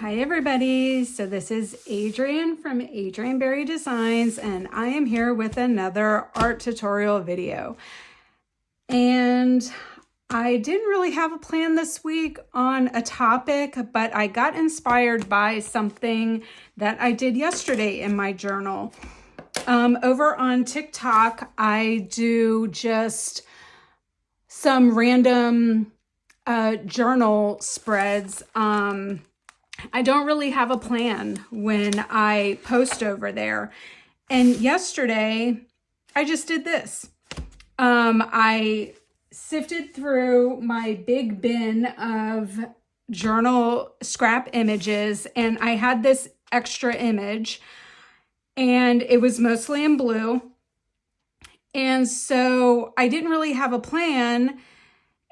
Hi everybody, so this is Adrienne from Adrienne Berry Designs, and I am here with another art tutorial video. And I didn't really have a plan this week on a topic, but I got inspired by something that I did yesterday in my journal. Over on TikTok, I do just some random journal spreads. I don't really have a plan when I post over there. And yesterday, I just did this. I sifted through my big bin of journal scrap images, and I had this extra image, and it was mostly in blue. And so I didn't really have a plan.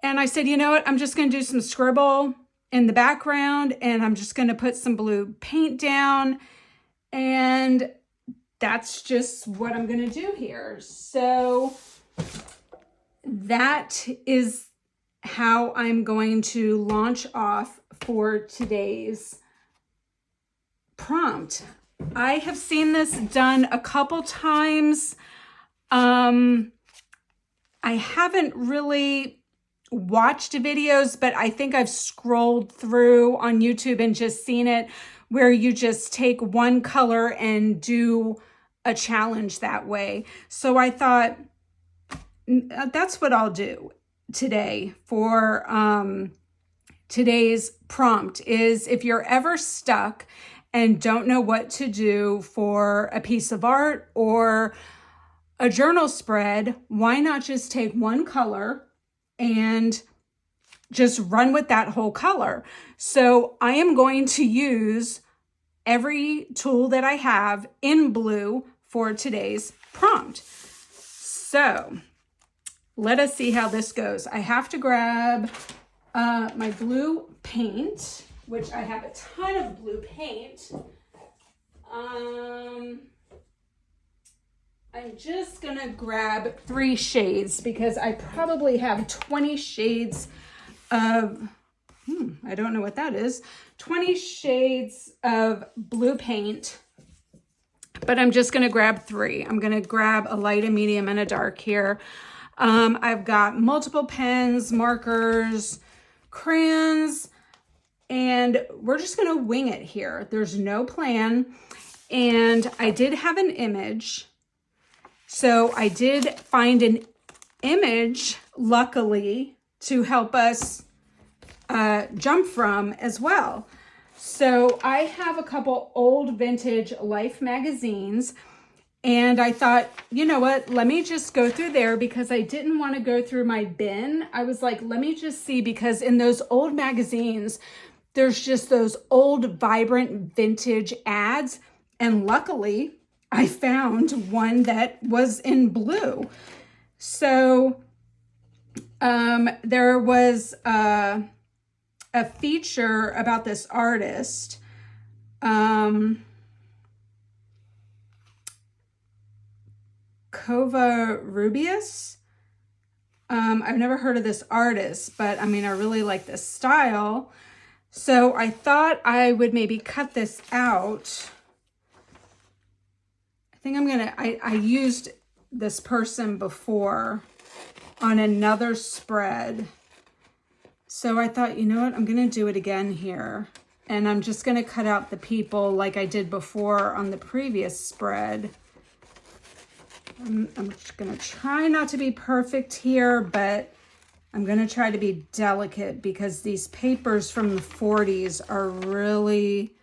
And I said, you know what, I'm just going to do some scribble in the background, and I'm just going to put some blue paint down, and that's just what I'm going to do here. So that is how I'm going to launch off for today's prompt. I have seen this done a couple times. I haven't really watched videos, but I think I've scrolled through on YouTube and just seen it where you just take one color and do a challenge that way. So I thought that's what I'll do today for today's prompt. Is if you're ever stuck and don't know what to do for a piece of art or a journal spread, why not just take one color and just run with that whole color? So I am going to use every tool that I have in blue for today's prompt. So let us see how this goes. I have to grab my blue paint, which I have a ton of blue paint. I'm just gonna grab 3 shades because I probably have 20 shades of, I don't know what that is, 20 shades of blue paint, but I'm just gonna grab 3. I'm gonna grab a light, a medium, and a dark here. I've got multiple pens, markers, crayons, and we're just gonna wing it here. There's no plan, and I did have an image. So I did find an image, luckily, to help us jump from as well. So I have a couple old vintage Life magazines, and I thought, you know what, let me just go through there because I didn't want to go through my bin. I was like, let me just see, because in those old magazines, there's just those old, vibrant, vintage ads, and luckily, I found one that was in blue. So there was a feature about this artist. Covarrubias. I've never heard of this artist, but I mean, I really like this style. So I thought I would maybe cut this out. I used this person before on another spread. So I thought, you know what, I'm going to do it again here. And I'm just going to cut out the people like I did before on the previous spread. I'm just going to try not to be perfect here, but I'm going to try to be delicate because these papers from the 40s are really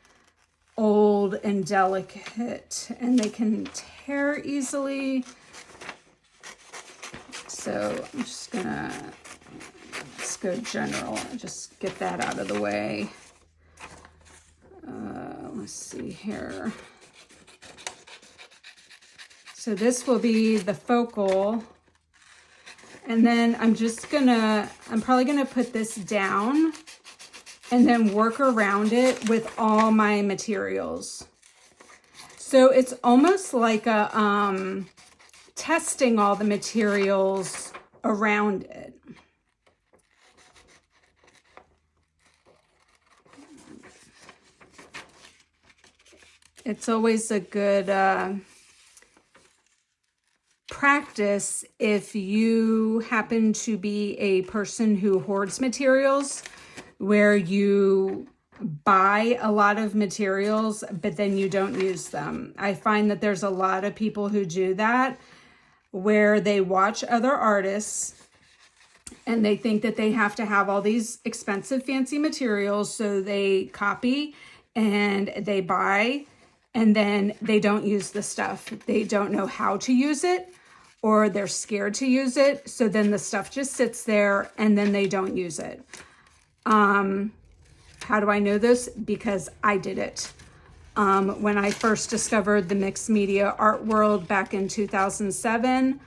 old and delicate, and they can tear easily. So I'm just gonna, let's go general and just get that out of the way. Let's see here. So this will be the focal, and then I'm probably gonna put this down and then work around it with all my materials. So it's almost like a testing all the materials around it. it's always a good practice if you happen to be a person who hoards materials, where you buy a lot of materials but then you don't use them. I find that there's a lot of people who do that, where they watch other artists and they think that they have to have all these expensive fancy materials, so they copy and they buy, and then they don't use the stuff. They don't know how to use it, or they're scared to use it. So then the stuff just sits there and then they don't use it. How do I know this? Because I did it. When I first discovered the mixed media art world back in 2007,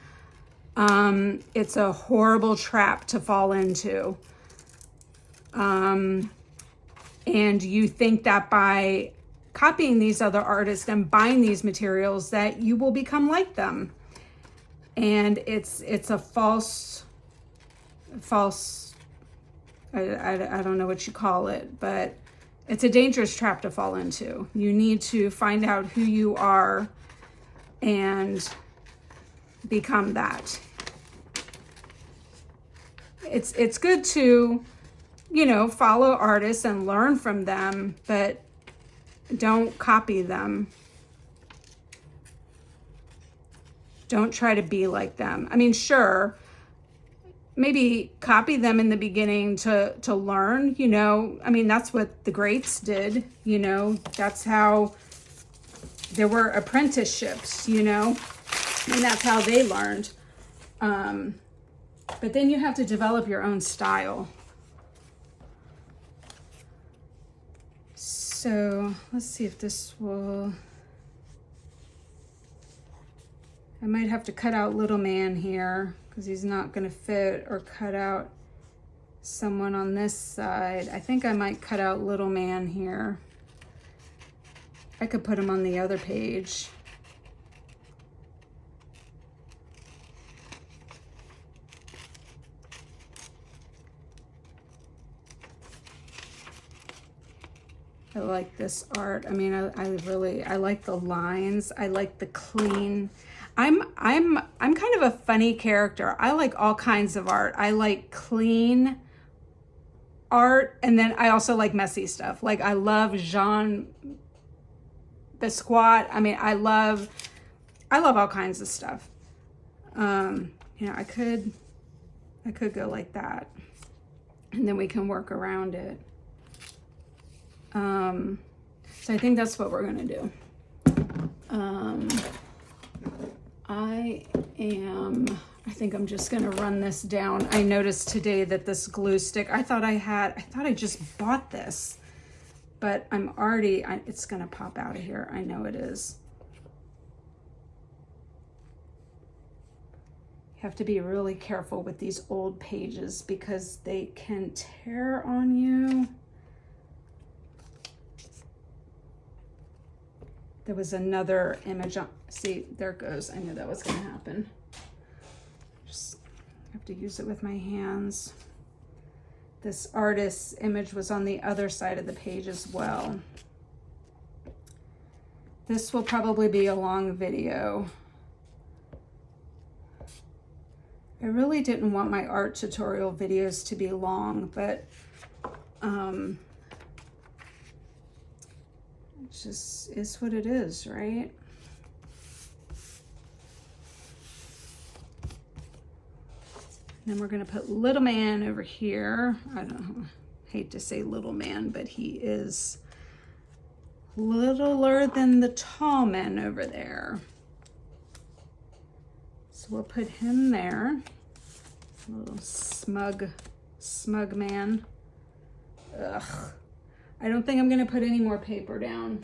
it's a horrible trap to fall into. And you think that by copying these other artists and buying these materials that you will become like them. And it's a false, I don't know what you call it, but it's a dangerous trap to fall into. You need to find out who you are and become that. It's good to, you know, follow artists and learn from them, but don't copy them. Don't try to be like them. I mean, sure, maybe copy them in the beginning to learn, you know. I mean, that's what the greats did, you know. That's how there were apprenticeships, you know, and that's how they learned. But then you have to develop your own style. So let's see if this will... I might have to cut out little man here because he's not going to fit, or cut out someone on this side. I think I might cut out little man here. I could put him on the other page. I like this art. I mean, I like the lines. I like the clean. I'm kind of a funny character. I like all kinds of art. I like clean art, and then I also like messy stuff. Like, I love Jean Biscuit. I mean, I love all kinds of stuff. You know, I could go like that, and then we can work around it. So I think that's what we're gonna do. I think I'm just gonna run this down. I noticed today that this glue stick, I thought I just bought this, but it's gonna pop out of here. I know it is. You have to be really careful with these old pages because they can tear on you. There was another image on, see, there it goes. I knew that was gonna happen. Just have to use it with my hands. This artist's image was on the other side of the page as well. This will probably be a long video. I really didn't want my art tutorial videos to be long, but it just is what it is, right? Then we're gonna put little man over here. I hate to say little man, but he is littler than the tall man over there. So we'll put him there. A little smug man. Ugh. I don't think I'm gonna put any more paper down.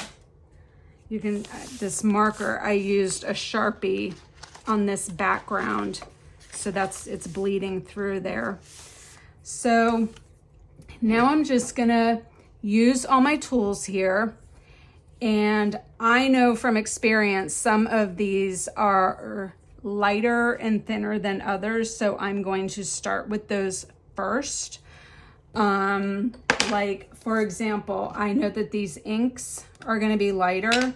You can, this marker, I used a Sharpie on this background. So it's bleeding through there. So now I'm just gonna use all my tools here. And I know from experience, some of these are lighter and thinner than others. So I'm going to start with those first. Like, for example, I know that these inks are going to be lighter.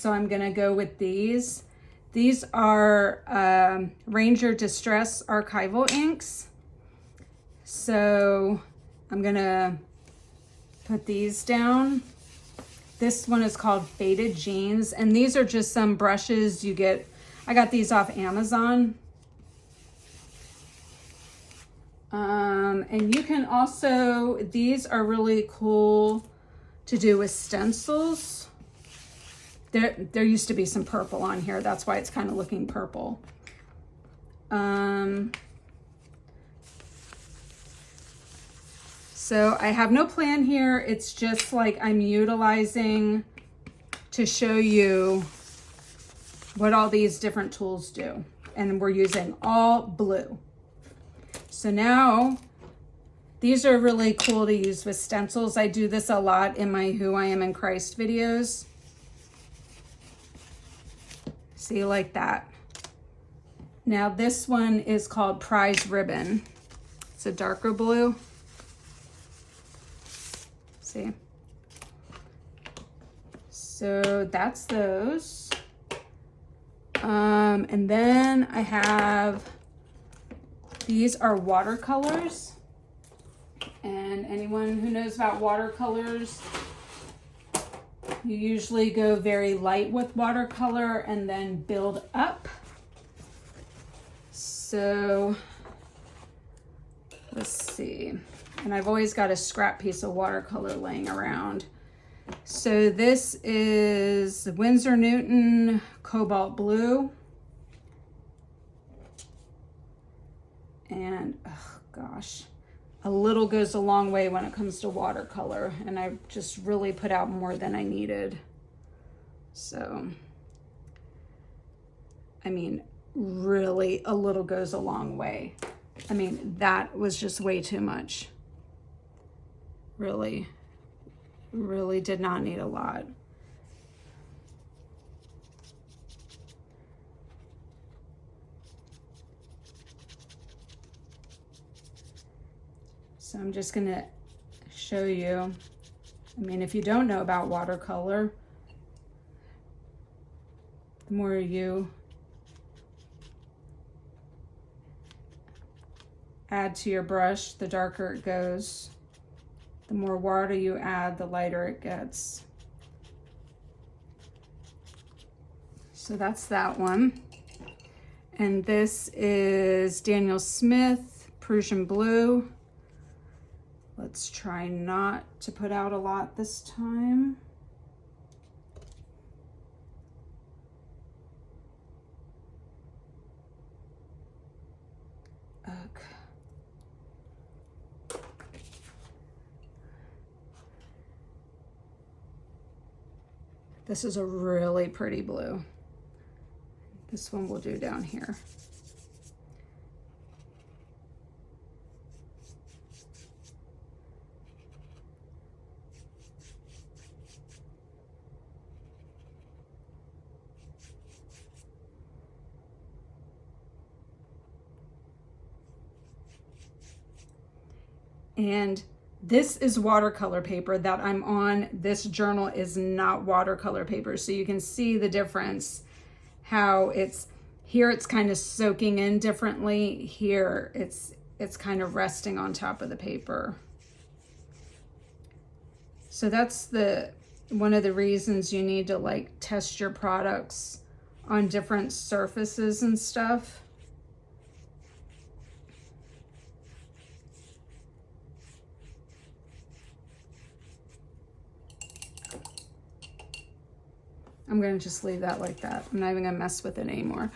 so I'm gonna go with these. These are Ranger Distress Archival inks. So I'm gonna put these down. This one is called Faded Jeans, and these are just some brushes you get. I got these off Amazon. And you can also, these are really cool to do with stencils. There used to be some purple on here. That's why it's kind of looking purple. So I have no plan here. It's just like I'm utilizing to show you what all these different tools do. And we're using all blue. So now, these are really cool to use with stencils. I do this a lot in my Who I Am in Christ videos. See, like that. Now this one is called Prize Ribbon. It's a darker blue. See? So that's those. And then I have, these are watercolors. And anyone who knows about watercolors, you usually go very light with watercolor and then build up. So let's see. And I've always got a scrap piece of watercolor laying around. So this is the Winsor Newton Cobalt Blue. And, oh gosh, a little goes a long way when it comes to watercolor. And I just really put out more than I needed. So, I mean, really a little goes a long way. I mean, that was just way too much. Really did not need a lot. So I'm just gonna show you. I mean, if you don't know about watercolor, the more you add to your brush, the darker it goes. The more water you add, the lighter it gets. So that's that one. And this is Daniel Smith, Prussian Blue. Let's try not to put out a lot this time. Okay. This is a really pretty blue. This one we'll do down here. And this is watercolor paper that I'm on. This journal is not watercolor paper. So you can see the difference, how it's, here it's kind of soaking in differently. Here it's kind of resting on top of the paper. So that's one of the reasons you need to like test your products on different surfaces and stuff. I'm going to just leave that like that. I'm not even going to mess with it anymore.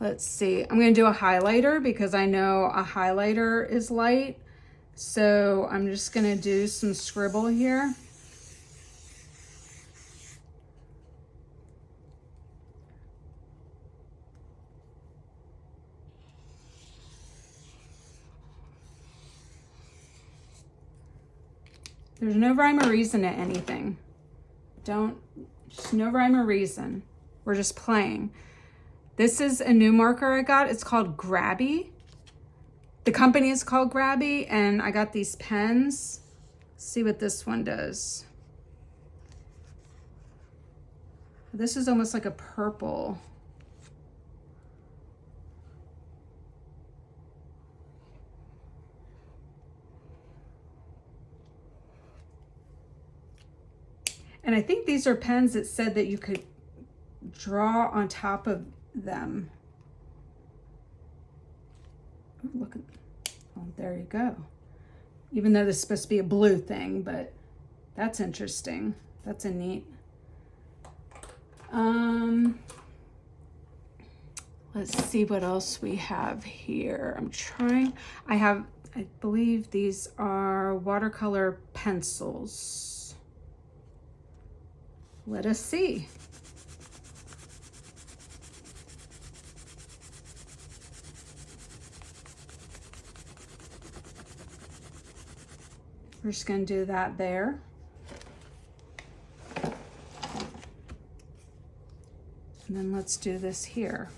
Let's see. I'm going to do a highlighter because I know a highlighter is light. So I'm just going to do some scribble here. There's no rhyme or reason to anything. Just no rhyme or reason. We're just playing. This is a new marker I got. It's called Grabby. The company is called Grabby, and I got these pens. Let's see what this one does. This is almost like a purple. And I think these are pens that said that you could draw on top of them. Oh, look at, oh, there you go. Even though this is supposed to be a blue thing, but that's interesting. That's a neat. Let's see what else we have here. I believe these are watercolor pencils. Let us see. We're just going to do that there. And then let's do this here.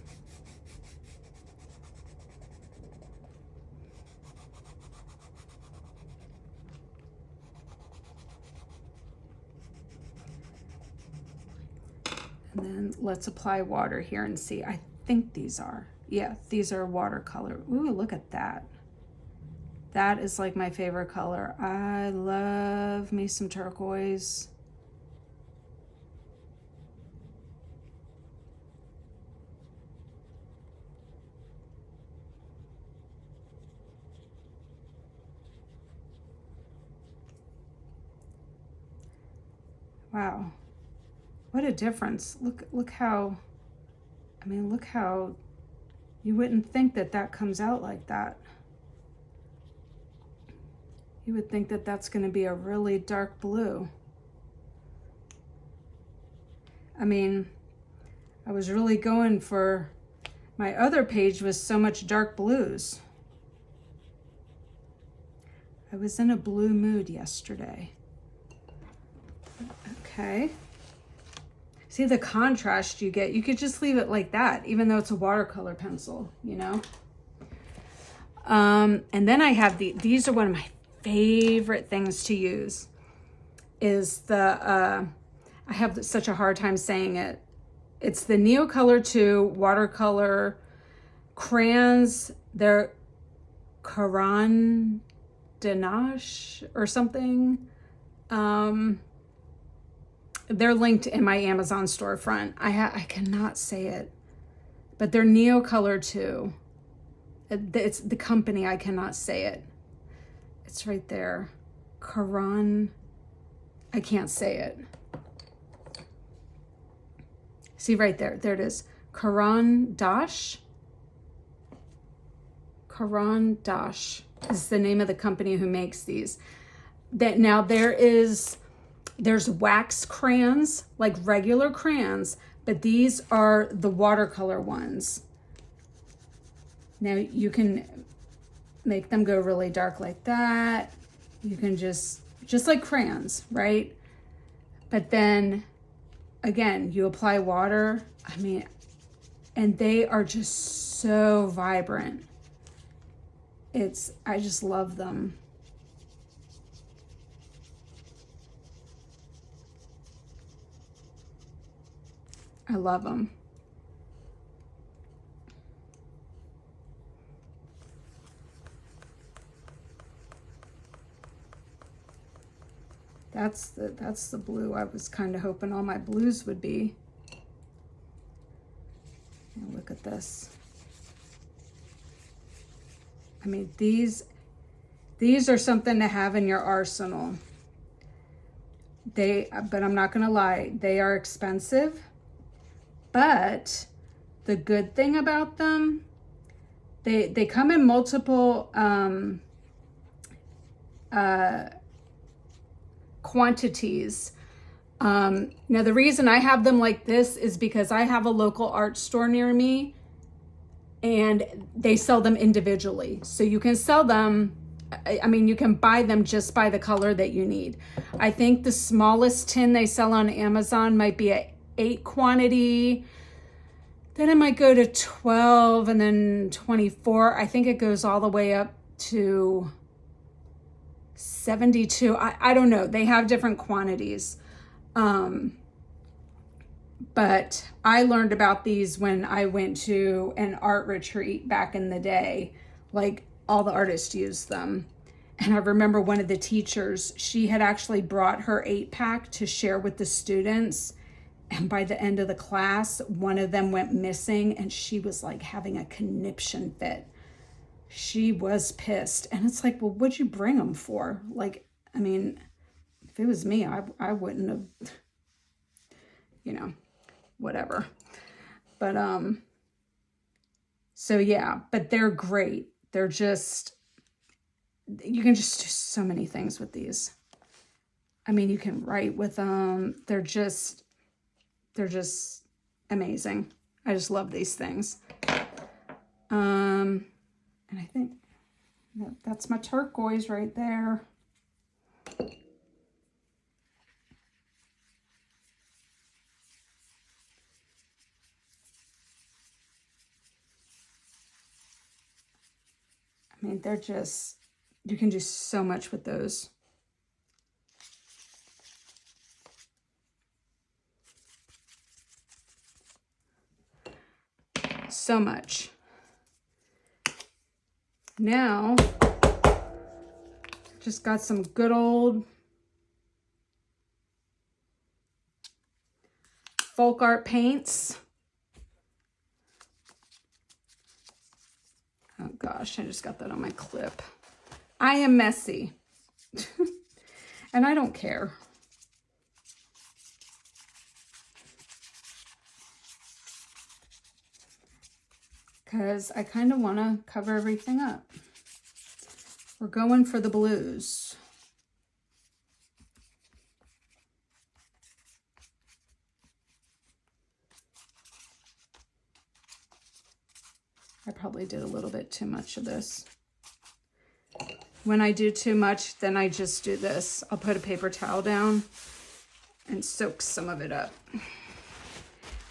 And then let's apply water here and see. I think these are, yeah, these are watercolor. Ooh, look at that. That is like my favorite color. I love me some turquoise. Wow. What a difference. Look how, I mean, look how you wouldn't think that that comes out like that. You would think that that's going to be a really dark blue. I mean, I was really going for, my other page was so much dark blues. I was in a blue mood yesterday. Okay. See the contrast you get. You could just leave it like that, even though it's a watercolor pencil, you know? And then I have these are one of my favorite things to use, is the, I have such a hard time saying it. It's the Neocolor 2 watercolor crayons. They're Caran d'Anache or something. They're linked in my Amazon storefront. I cannot say it, but they're Neocolor 2. It's the company, I cannot say it. It's right there. Caran, I can't say it. See right there, there it is. Caran d'Ache. Caran d'Ache is the name of the company who makes these. That now there's wax crayons, like regular crayons, but these are the watercolor ones. Now you can make them go really dark like that. You can just like crayons, right? But then again, you apply water. I mean, and they are just so vibrant. I just love them. I love them. That's the blue I was kind of hoping all my blues would be. Now look at this. I mean, these are something to have in your arsenal. But I'm not gonna lie, they are expensive. But the good thing about them, they come in multiple quantities. Now the reason I have them like this is because I have a local art store near me and they sell them individually. So you can sell them, I mean, you can buy them just by the color that you need. I think the smallest tin they sell on Amazon might be a 8 quantity, then it might go to 12 and then 24. I think it goes all the way up to 72. I don't know. They have different quantities. but I learned about these when I went to an art retreat back in the day. Like, all the artists used them. And I remember one of the teachers, she had actually brought her 8-pack to share with the students. And by the end of the class, one of them went missing and she was like having a conniption fit. She was pissed. And it's like, well, what'd you bring them for? Like, I mean, if it was me, I wouldn't have, you know, whatever. But, so yeah, but they're great. They're just, you can just do so many things with these. I mean, you can write with them. They're just amazing. I just love these things. And I think that's my turquoise right there. I mean, they're just, you can do so much with those. So much. Now, just got some good old folk art paints. Oh gosh, I just got that on my clip. I am messy. And I don't care. Because I kind of want to cover everything up. We're going for the blues. I probably did a little bit too much of this. When I do too much, then I just do this. I'll put a paper towel down and soak some of it up.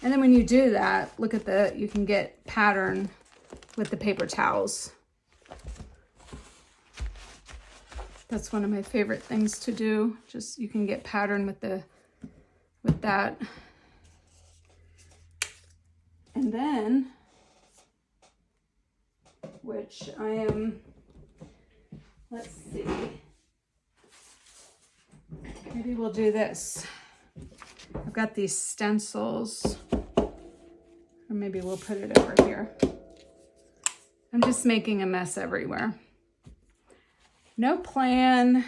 And then when you do that, look at the, you can get pattern with the paper towels. That's one of my favorite things to do. Just, you can get pattern with that. And then, which I am, let's see, maybe we'll do this. I've got these stencils, or maybe we'll put it over here. I'm just making a mess everywhere. No plan.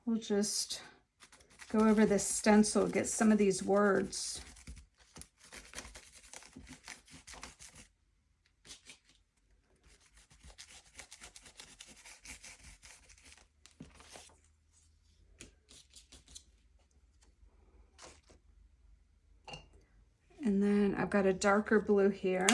We'll just go over this stencil, get some of these words. And then I've got a darker blue here.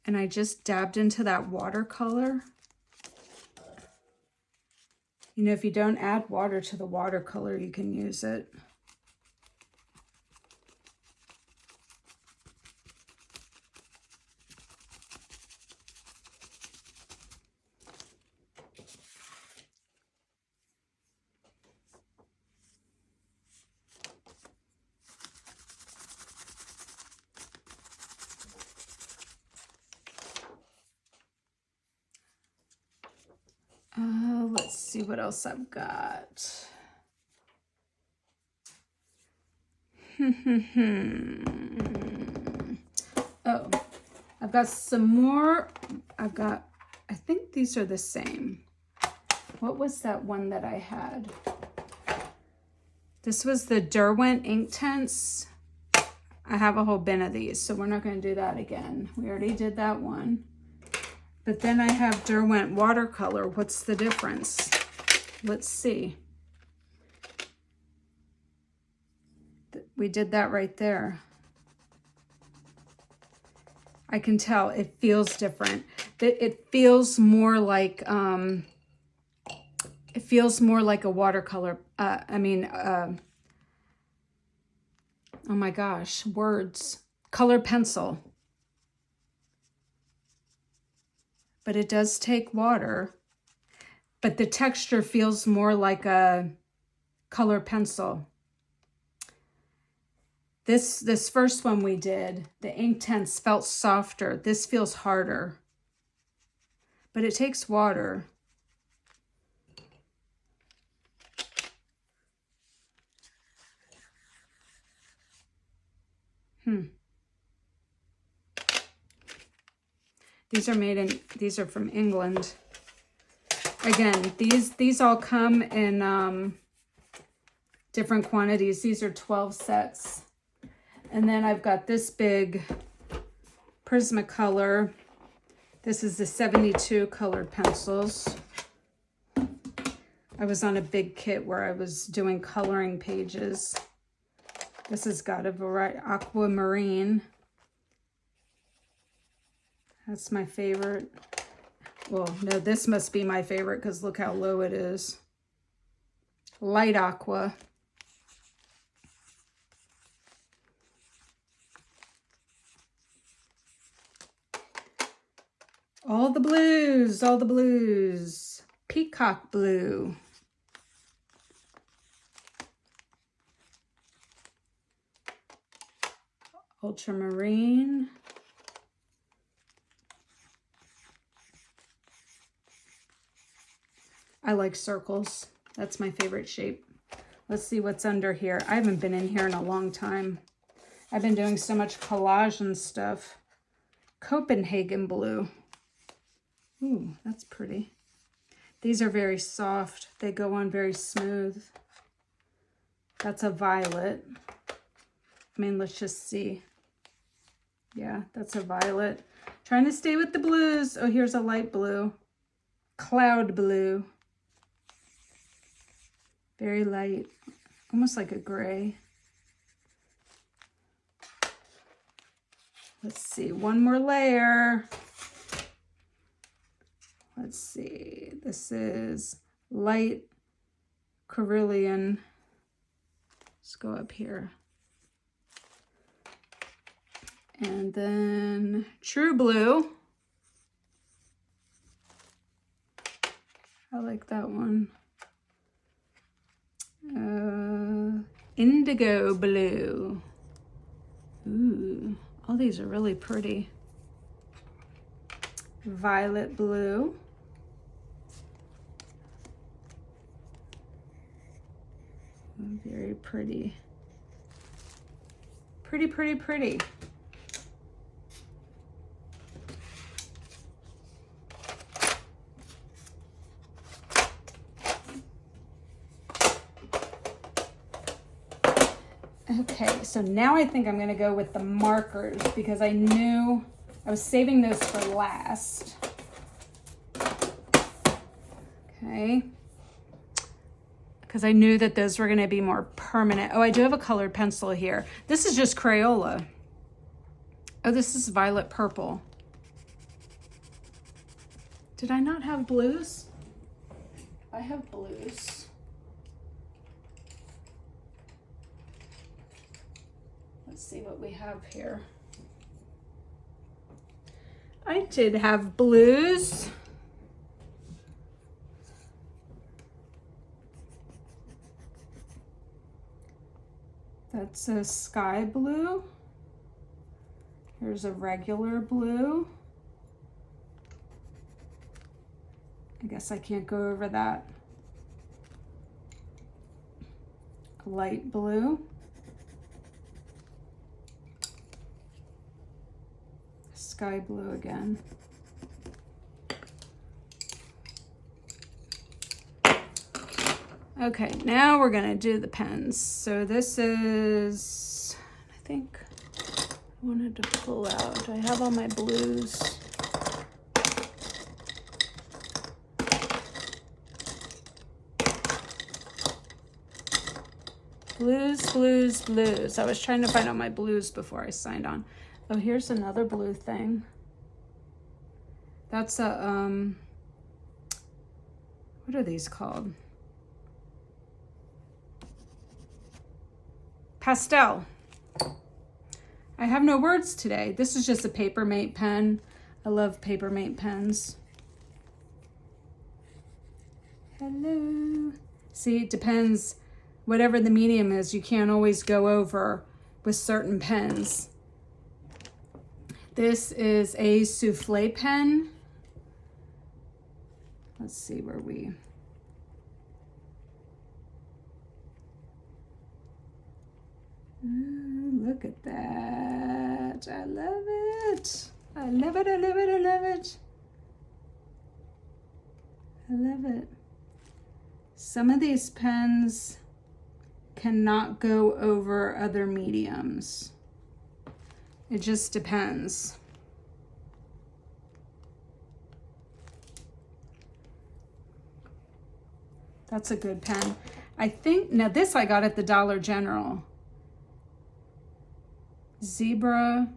And I just dabbed into that watercolor. You know, if you don't add water to the watercolor, you can use it. Let's see what else I've got. Oh, I've got some more. I think these are the same. What was that one that I had? This was the Derwent ink tints. I have a whole bin of these, so we're not going to do that again. We already did that one. But then I have Derwent watercolor. What's the difference? Let's see. We did that right there. I can tell it feels different. It feels more like It feels more like a watercolor. Oh my gosh, words. Colored pencil. But it does take water. But the texture feels more like a colored pencil. This first one we did, the Inktense, felt softer. This feels harder. But it takes water. These are from England. Again, these all come in different quantities. These are 12 sets. And then I've got this big Prismacolor. This is the 72 colored pencils. I was on a big kit where I was doing coloring pages. This has got a variety, aquamarine. That's my favorite. Well, no, this must be my favorite because look how low it is. Light aqua. All the blues, all the blues. Peacock blue. Ultramarine. I like circles. That's my favorite shape. Let's see what's under here. I haven't been in here in a long time. I've been doing so much collage and stuff. Copenhagen blue. Ooh, that's pretty. These are very soft. They go on very smooth. That's a violet. I mean, let's just see. Yeah, that's a violet. Trying to stay with the blues. Oh, here's a light blue. Cloud blue. Very light. Almost like a gray. Let's see. One more layer. Let's see. This is light Cerulean. Let's go up here. And then True Blue. I like that one. Indigo Blue. Ooh, all these are really pretty. Violet Blue. Very pretty. Pretty, pretty, pretty. Okay, so now I think I'm going to go with the markers because I knew I was saving those for last. Okay. Because I knew that those were going to be more permanent. Oh, I do have a colored pencil here. This is just Crayola. Oh, this is violet purple. Did I not have blues? I have blues. Let's see what we have here. I did have blues. That's a sky blue. Here's a regular blue. I guess I can't go over that. A light blue. Sky blue again. Okay, now we're gonna do the pens. So this is, I think I wanted to pull out. I have all my blues. Blues, blues, blues. I was trying to find out my blues before I signed on. Oh, here's another blue thing. That's a, what are these called? Pastel. I have no words today. This is just a Papermate pen. I love Papermate pens. Hello. See, it depends. Whatever the medium is, you can't always go over with certain pens. This is a souffle pen. Let's see where we... Ooh, look at that. I love it. I love it, I love it, I love it. I love it. Some of these pens cannot go over other mediums. It just depends. That's a good pen. I think, now this I got at the Dollar General. Zebra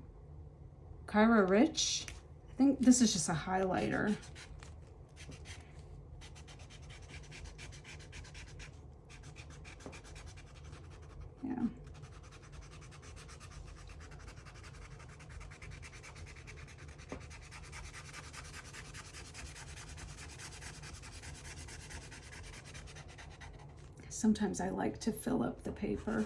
Kyra Rich. I think this is just a highlighter. Yeah. Sometimes I like to fill up the paper.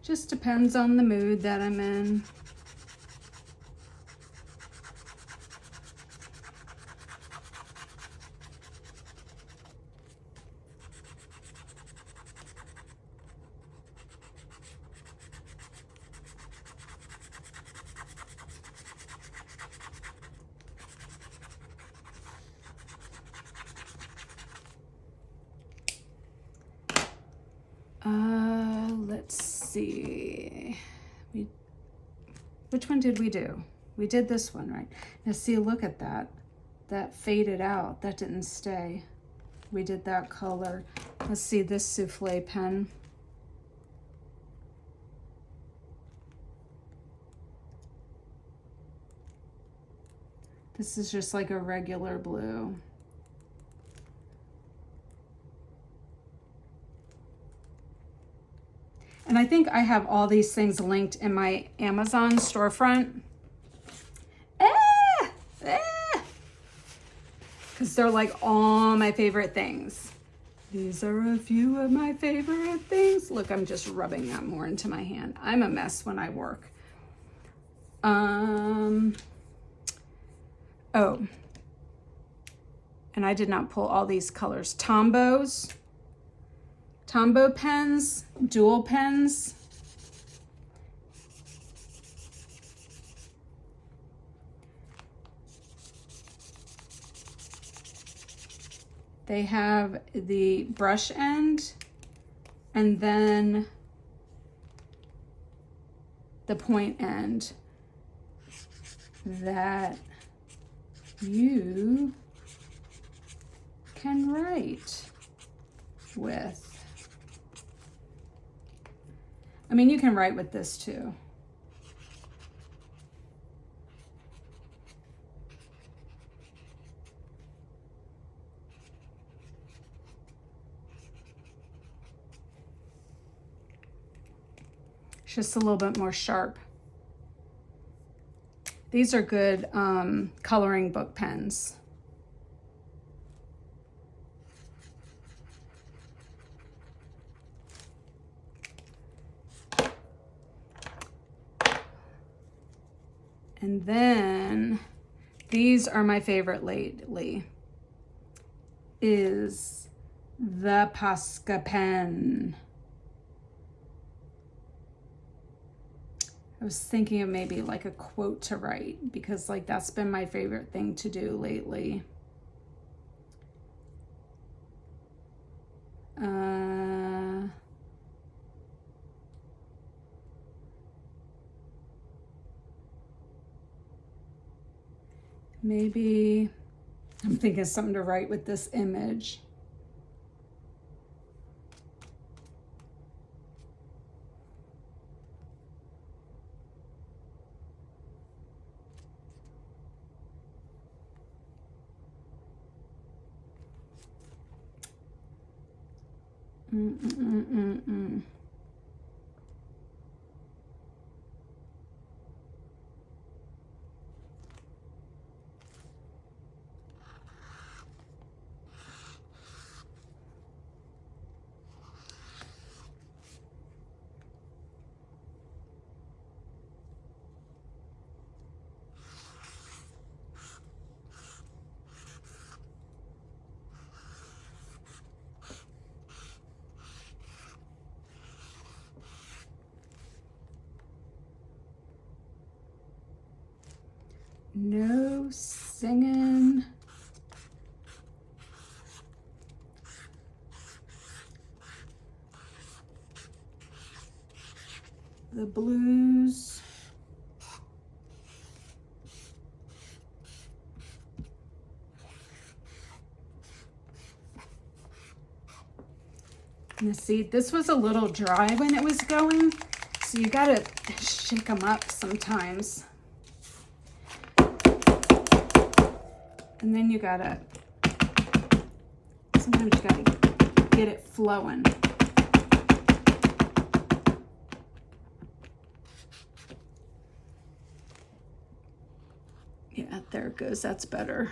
Just depends on the mood that I'm in. Let's see. Which one did we do? We did this one, right? Now see, look at that. That faded out. That didn't stay. We did that color. Let's see this souffle pen. This is just like a regular blue. And I think I have all these things linked in my Amazon storefront. Because they're like all my favorite things. These are a few of my favorite things. Look, I'm just rubbing that more into my hand. I'm a mess when I work. Oh, and I did not pull all these colors. Tombow pens, dual pens. They have the brush end and then the point end that you can write with. I mean, you can write with this too. It's just a little bit more sharp. These are good coloring book pens. And then these are my favorite lately, is the Posca pen. I was thinking of maybe like a quote to write because like that's been my favorite thing to do lately. Maybe I'm thinking of something to write with this image. No singing. The blues. And see, this was a little dry when it was going, so you gotta shake them up sometimes. And then you gotta, sometimes you gotta get it flowing. Yeah, there it goes, that's better.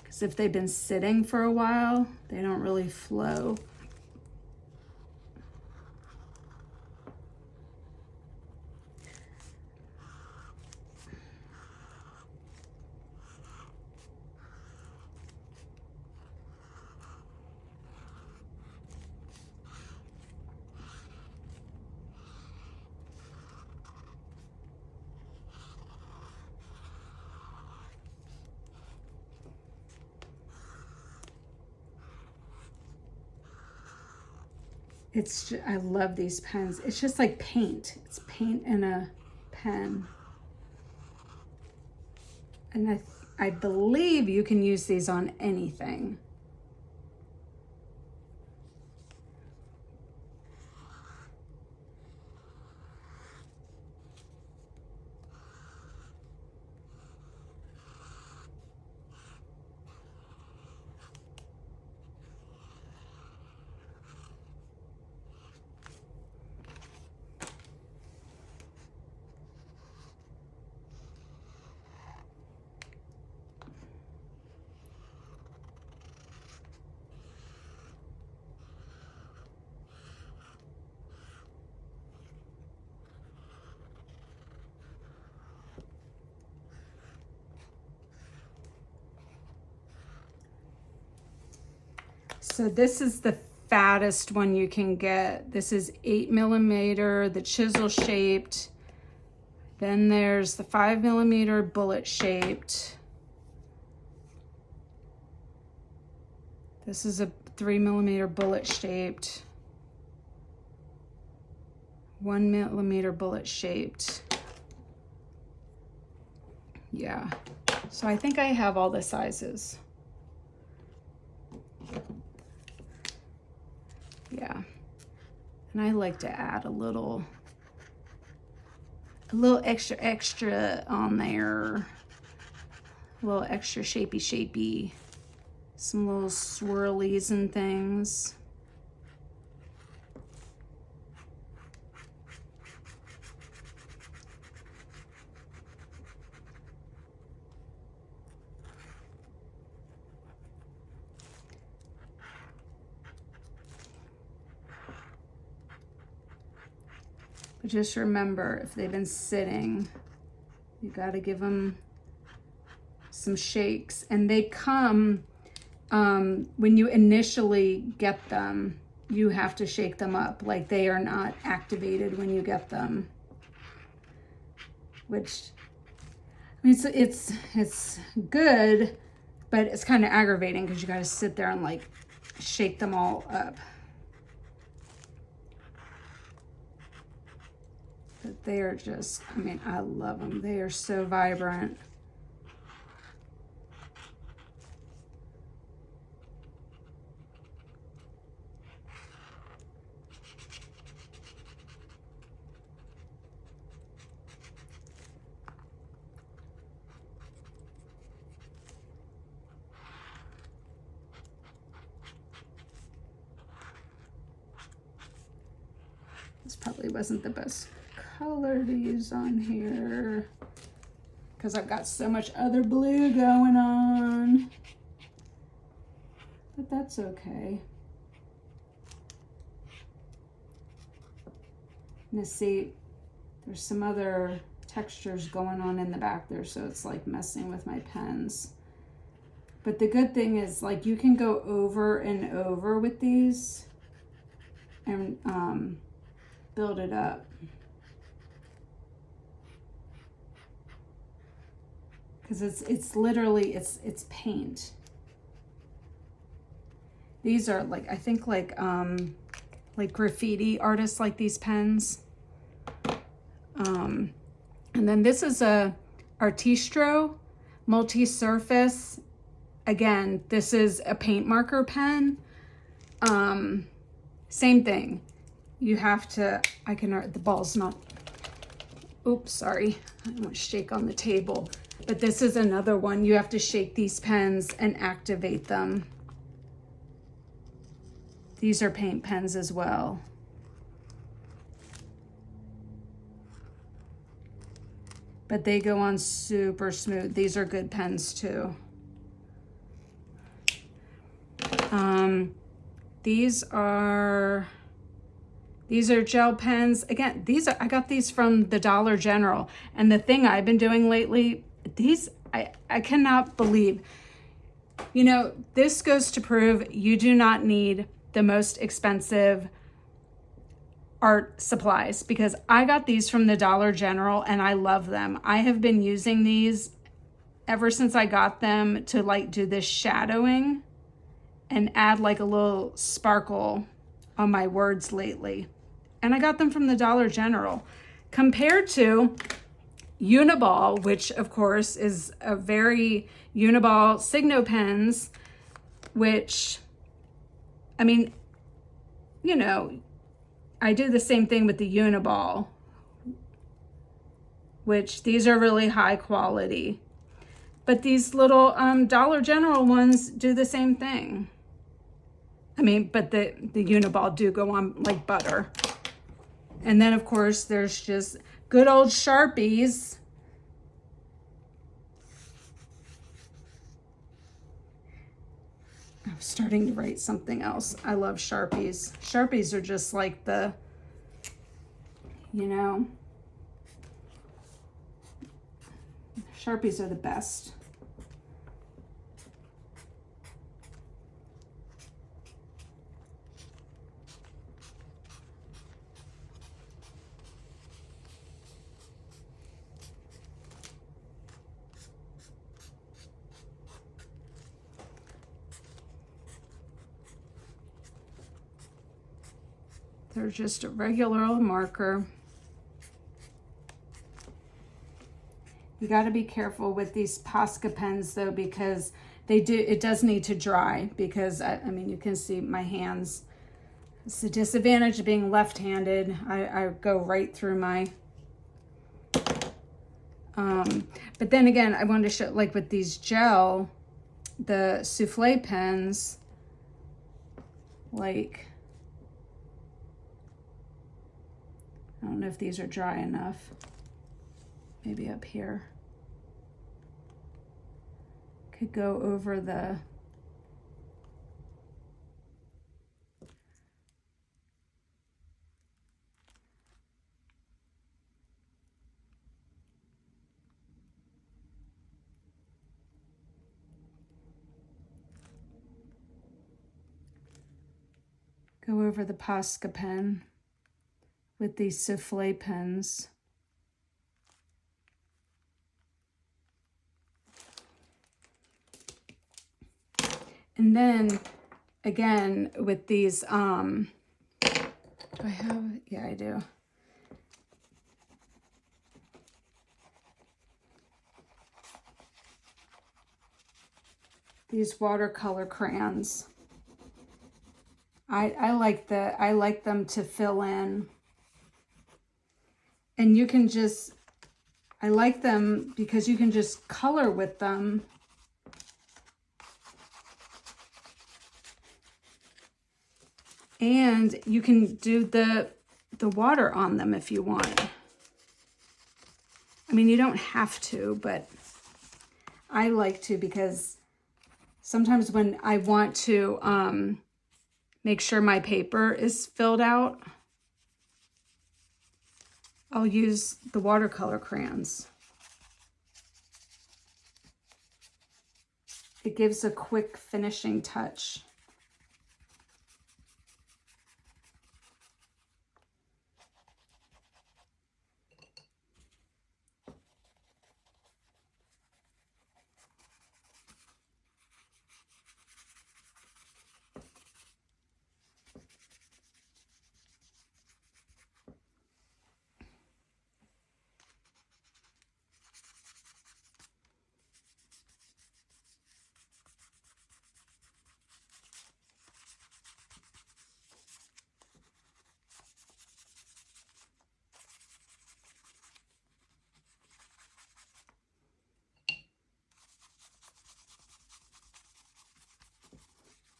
Because if they've been sitting for a while, they don't really flow. It's just, I love these pens. It's just like paint. It's paint in a pen. And I believe you can use these on anything. So this is the fattest one you can get. This is 8mm, the chisel shaped. Then there's the 5mm bullet shaped. This is a 3mm bullet shaped. 1mm bullet shaped. Yeah, so I think I have all the sizes. Yeah, and I like to add a little extra on there, a little extra shapey, some little swirlies and things. But just remember, if they've been sitting, you got to give them some shakes. And they come, when you initially get them, you have to shake them up. Like, they are not activated when you get them. Which, I mean, it's good, but it's kind of aggravating because you got to sit there and like shake them all up. But they are just, I mean, I love them. They are so vibrant. probably wasn't the best color to use on here because I've got so much other blue going on, but that's okay. And see, there's some other textures going on in the back there, so it's like messing with my pens. But the good thing is, like, you can go over and over with these and build it up. Because it's literally, it's paint. These are like, I think like graffiti artists like these pens. And then this is a Artistro multi-surface. Again, this is a paint marker pen. Same thing. You have to, the ball's not, oops, sorry. I don't want to shake on the table. But this is another one. You have to shake these pens and activate them. These are paint pens as well. But they go on super smooth. These are good pens too. These are gel pens. Again, I got these from the Dollar General. And the thing I've been doing lately, I cannot believe, you know, this goes to prove you do not need the most expensive art supplies, because I got these from the Dollar General and I love them. I have been using these ever since I got them to like do this shadowing and add like a little sparkle on my words lately. And I got them from the Dollar General. Compared to Uniball, which of course is a very Uniball Signo pens, which, I mean, you know, I do the same thing with the Uniball, which these are really high quality. But these little Dollar General ones do the same thing. I mean, but the Uniball do go on like butter. And then of course there's just good old Sharpies. I'm starting to write something else. I love Sharpies. Sharpies are just like the, you know, Sharpies are the best. They're just a regular old marker. You got to be careful with these Posca pens though, because it does need to dry, because I mean, you can see my hands. It's the disadvantage of being left-handed. I go right through my, but then again, I wanted to show, like with these gel, the souffle pens, like, I don't know if these are dry enough. Maybe up here. Could go over the, Posca pen with these souffle pens. And then again with these, do I have, yeah, I do. These watercolor crayons. I like them to fill in. And you can just, I like them because you can just color with them. And you can do the water on them if you want. I mean, you don't have to, but I like to because sometimes when I want to make sure my paper is filled out, I'll use the watercolor crayons. It gives a quick finishing touch.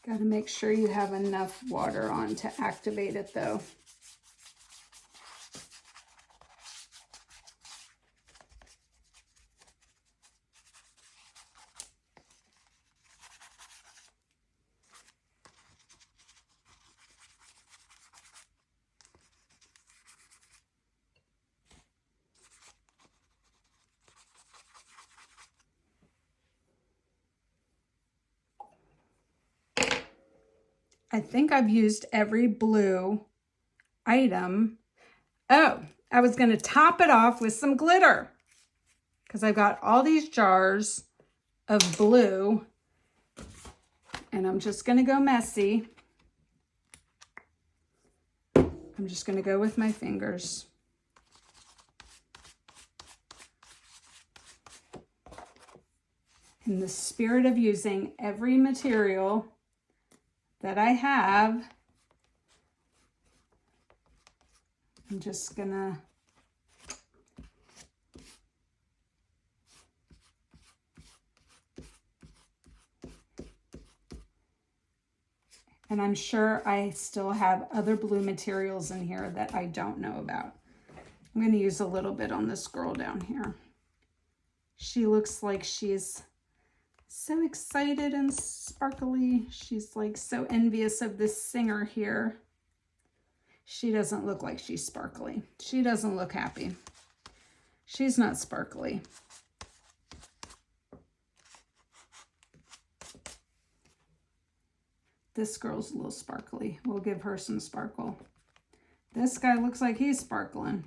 Got to make sure you have enough water on to activate it though. I think I've used every blue item. Oh, I was going to top it off with some glitter because I've got all these jars of blue and I'm just going to go messy. I'm just going to go with my fingers. In the spirit of using every material that I have, I'm just gonna and I'm sure I still have other blue materials in here that I don't know about. I'm gonna use a little bit on this girl down here. She looks like she's so excited and sparkly. She's like so envious of this singer here. She doesn't look like she's sparkly. She doesn't look happy. She's not sparkly. This girl's a little sparkly. We'll give her some sparkle. This guy looks like he's sparkling.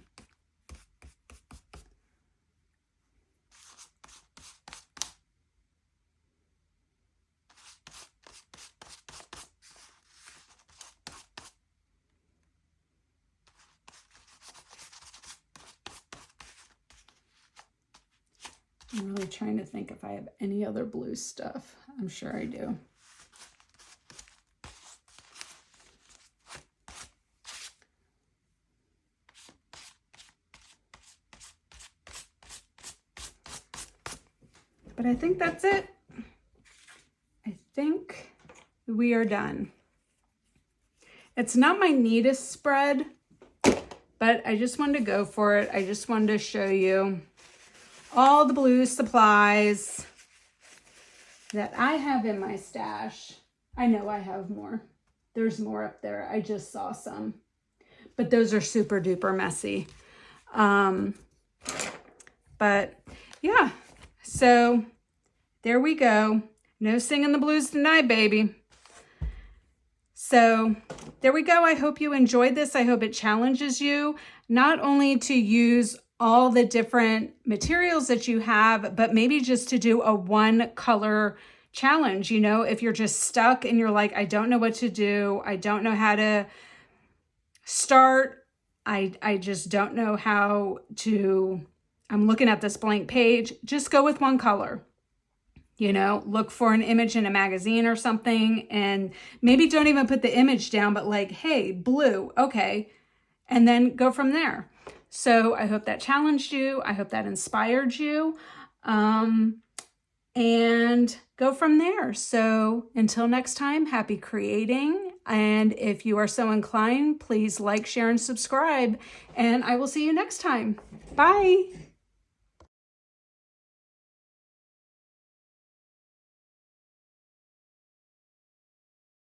I'm really trying to think if I have any other blue stuff. I'm sure I do. But I think that's it. I think we are done. It's not my neatest spread, but I just wanted to go for it. I just wanted to show you all the blue supplies that I have in my stash. I know I have more. There's more up there. I just saw some, but those are super duper messy. But yeah, so there we go. No singing the blues tonight, baby. So there we go. I hope you enjoyed this. I hope it challenges you not only to use all the different materials that you have, but maybe just to do a one color challenge. You know, if you're just stuck and you're like, I don't know what to do. I don't know how to start. I just don't know how to, I'm looking at this blank page. Just go with one color. You know, look for an image in a magazine or something, and maybe don't even put the image down, but like, hey, blue, okay. And then go from there. So I hope that challenged you. I hope that inspired you. And go from there. So until next time, happy creating. And if you are so inclined, please like, share, and subscribe. And I will see you next time. Bye.